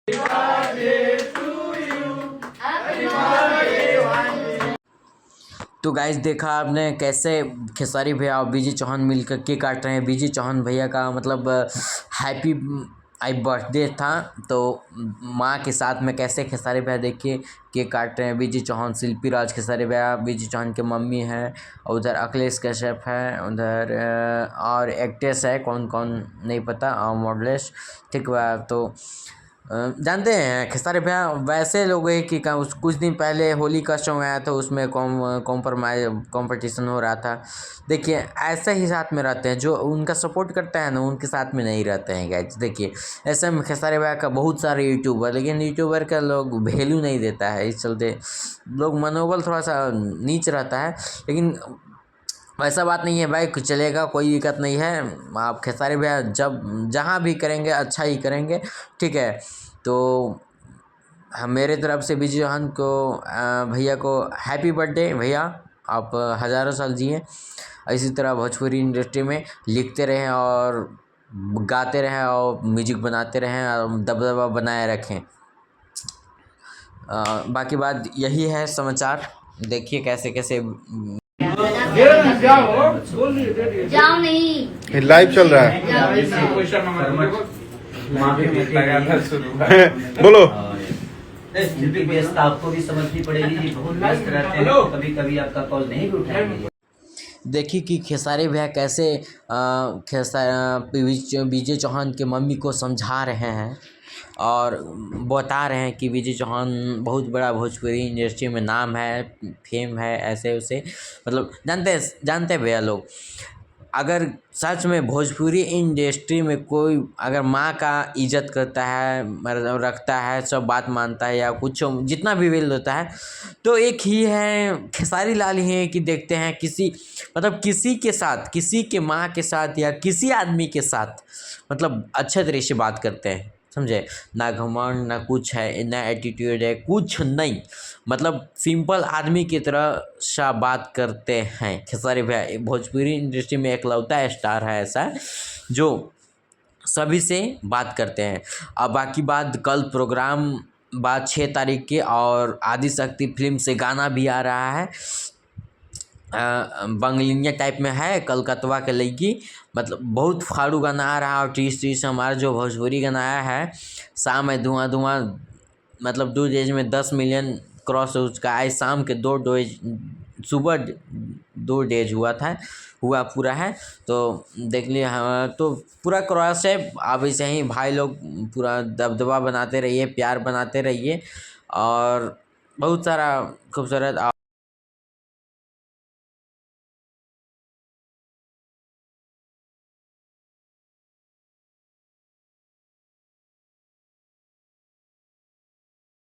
तो गाइस देखा आपने कैसे खेसारी भैया और बीजी चौहान मिलकर केक काट रहे हैं। बीजी चौहान भैया का मतलब हैप्पी आई बर्थडे था, तो माँ के साथ में कैसे खेसारी भैया देखिए केक काट रहे हैं। बीजी चौहान, शिल्पी राज खेसारी भैया बीजी चौहान के मम्मी हैं, और उधर अखिलेश कश्यप है, उधर और एक्ट्रेस है कौन कौन नहीं पता, और मॉडलेस ठीक हुआ। तो जानते हैं खेसारी भैया वैसे लोग हैं कि कुछ दिन पहले होली का सॉन्ग आया था, उसमें कंपटीशन हो रहा था। देखिए ऐसे ही साथ में रहते हैं, जो उनका सपोर्ट करता है ना उनके साथ में नहीं रहते हैं गाइस। देखिए ऐसे में खेसारी भैया का बहुत सारे यूट्यूबर, लेकिन यूट्यूबर का लोग वैल्यू नहीं देता है, इस चलते लोग मनोबल थोड़ा सा नीच रहता है। लेकिन वैसा बात नहीं है भाई, कुछ चलेगा, कोई दिक्कत नहीं है। आप खेसारी भैया जब जहाँ भी करेंगे अच्छा ही करेंगे, ठीक है। तो हम मेरे तरफ से बीजी चौहान को भैया को हैप्पी बर्थडे भैया, आप हज़ारों साल जिए। इसी तरह भोजपुरी इंडस्ट्री में लिखते रहें और गाते रहें और म्यूजिक बनाते रहें और दबदबा बनाए रखें। बाकी बात यही है, समाचार देखिए कैसे कैसे जाओ नहीं, लाइव चल रहा है। बोलो। क्योंकि व्यस्त आपको भी समझनी पड़ेगी जी, बहुत व्यस्त रहते हैं, कभी कभी आपका कॉल नहीं भी उठाएंगे। देखिए कि खेसारी भैया कैसे बीजे चौहान के मम्मी को समझा रहे हैं और बता रहे हैं कि बीजे चौहान बहुत बड़ा भोजपुरी इंडस्ट्री में नाम है, फेम है, ऐसे उसे मतलब जानते हैं भैया लोग। अगर सच में भोजपुरी इंडस्ट्री में कोई अगर माँ का इज्जत करता है, मतलब रखता है, सब बात मानता है या कुछ जितना भी वेल होता है, तो एक ही है खेसारी लाल ही है कि देखते हैं किसी के साथ, किसी के माँ के साथ या किसी आदमी के साथ मतलब अच्छे तरीके से बात करते हैं, समझे ना घमंड ना कुछ है, ना एटीट्यूड है, कुछ नहीं, मतलब सिंपल आदमी की तरह सा बात करते हैं। खेसारी भैया भोजपुरी इंडस्ट्री में एकलौता स्टार है ऐसा जो सभी से बात करते हैं। अब बाकी बात कल प्रोग्राम बात 6 तारीख के, और आदिशक्ति फिल्म से गाना भी आ रहा है, बंगलिनिया टाइप में है, कलकत्ता के लड़की, मतलब बहुत फाड़ू गाना आ रहा है। और टीस हमारा जो भोजपुरी गाना आया है शाम में धुआं धुआं, मतलब 2 डेज में 10 मिलियन क्रॉस हो चुका है। शाम के 2 डेज, सुबह 2 डेज हुआ पूरा है, तो देख लिया। हाँ तो पूरा क्रॉस है। अब ऐसे ही भाई लोग पूरा दबदबा बनाते रहिए, प्यार बनाते रहिए, और बहुत सारा खूबसूरत